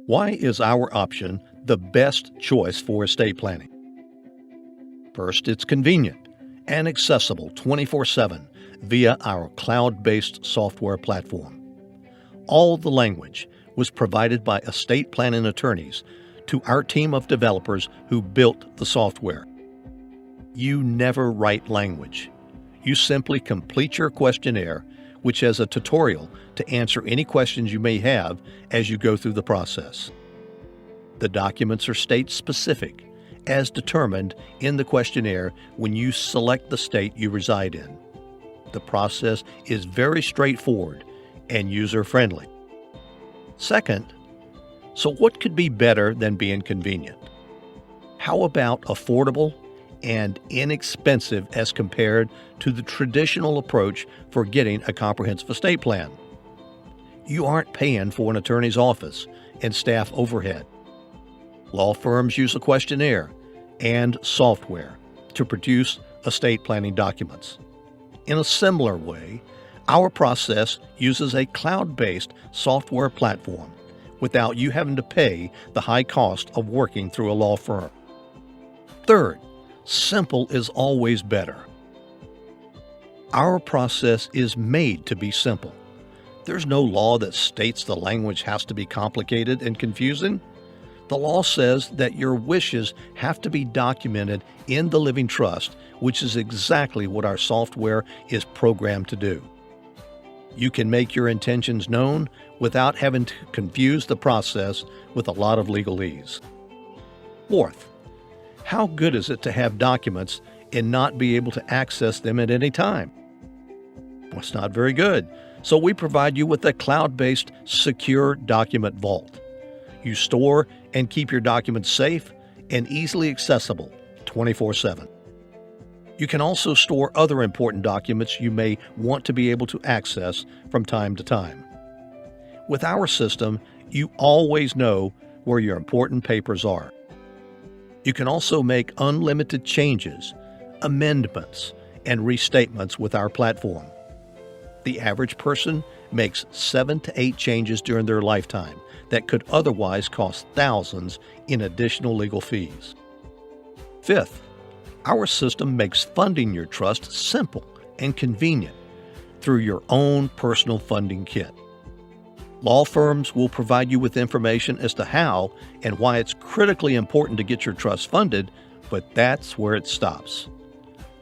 Why is our option the best choice for estate planning? First, it's convenient and accessible 24/7 via our cloud-based software platform. All the language was provided by estate planning attorneys to our team of developers who built the software. You never write language. You simply complete your questionnaire, which has a tutorial to answer any questions you may have as you go through the process. The documents are state-specific, as determined in the questionnaire when you select the state you reside in. The process is very straightforward and user-friendly. Second, so what could be better than being convenient? How about affordable and inexpensive as compared to the traditional approach for getting a comprehensive estate plan? You aren't paying for an attorney's office and staff overhead. Law firms use a questionnaire and software to produce estate planning documents. In a similar way, our process uses a cloud-based software platform without you having to pay the high cost of working through a law firm. Third, simple is always better. Our process is made to be simple. There's no law that states the language has to be complicated and confusing. The law says that your wishes have to be documented in the living trust, which is exactly what our software is programmed to do. You can make your intentions known without having to confuse the process with a lot of legalese. Fourth, how good is it to have documents and not be able to access them at any time? Well, it's not very good. So we provide you with a cloud-based secure document vault. You store and keep your documents safe and easily accessible 24/7. You can also store other important documents you may want to be able to access from time to time. With our system, you always know where your important papers are. You can also make unlimited changes, amendments, and restatements with our platform. The average person makes 7 to 8 changes during their lifetime that could otherwise cost thousands in additional legal fees. Fifth, our system makes funding your trust simple and convenient through your own personal funding kit. Law firms will provide you with information as to how and why it's critically important to get your trust funded, but that's where it stops.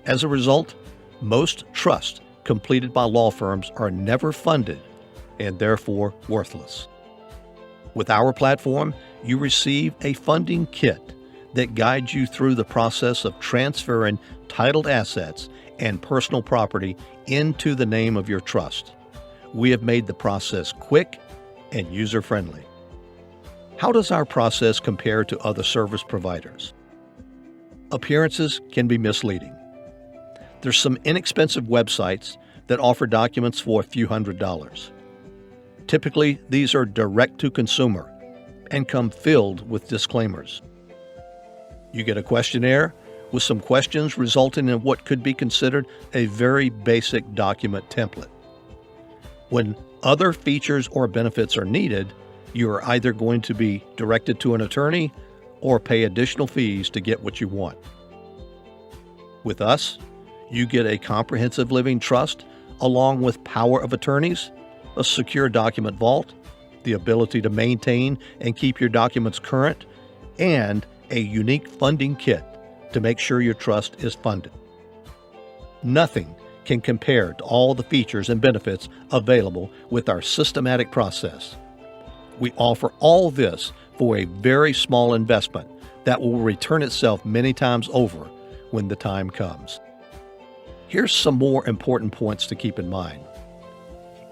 As a result, most trusts completed by law firms are never funded and therefore worthless. With our platform, you receive a funding kit that guides you through the process of transferring titled assets and personal property into the name of your trust. We have made the process quick and user-friendly. How does our process compare to other service providers? Appearances can be misleading. There's some inexpensive websites that offer documents for a few $100s. Typically, these are direct-to-consumer and come filled with disclaimers. You get a questionnaire with some questions resulting in what could be considered a very basic document template. When other features or benefits are needed, you are either going to be directed to an attorney or pay additional fees to get what you want. With us, you get a comprehensive living trust along with power of attorneys, a secure document vault, the ability to maintain and keep your documents current, and a unique funding kit to make sure your trust is funded. Nothing can compare to all the features and benefits available with our systematic process. We offer all this for a very small investment that will return itself many times over when the time comes. Here's some more important points to keep in mind.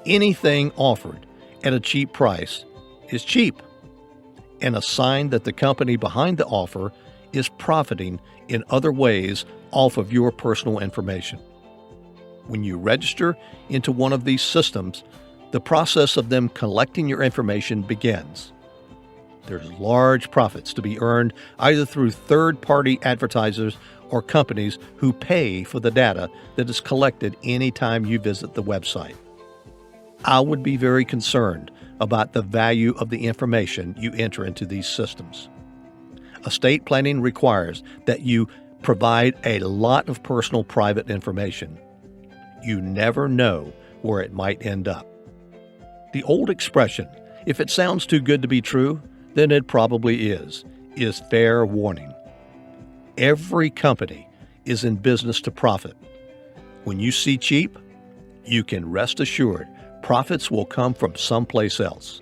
Anything offered at a cheap price is cheap, and a sign that the company behind the offer is profiting in other ways off of your personal information. When you register into one of these systems, the process of them collecting your information begins. There's large profits to be earned either through third-party advertisers or companies who pay for the data that is collected anytime you visit the website. I would be very concerned about the value of the information you enter into these systems. Estate planning requires that you provide a lot of personal private information. You never know where it might end up. The old expression, "If it sounds too good to be true, then it probably is fair warning. Every company is in business to profit. When you see cheap, you can rest assured profits will come from someplace else.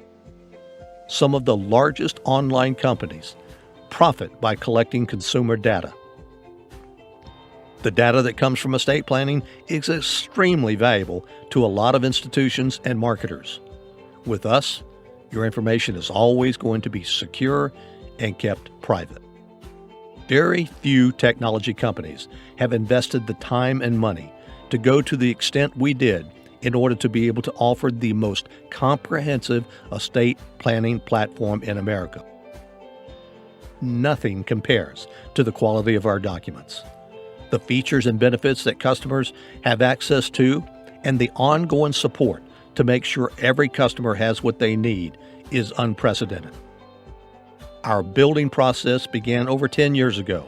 Some of the largest online companies profit by collecting consumer data. The data that comes from estate planning is extremely valuable to a lot of institutions and marketers. With us, your information is always going to be secure and kept private. Very few technology companies have invested the time and money to go to the extent we did in order to be able to offer the most comprehensive estate planning platform in America. Nothing compares to the quality of our documents, the features and benefits that customers have access to, and the ongoing support to make sure every customer has what they need is unprecedented. Our building process began over 10 years ago,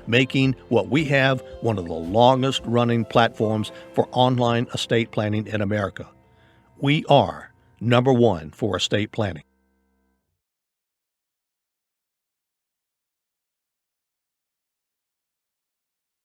making what we have one of the longest-running platforms for online estate planning in America. We are #1 for estate planning.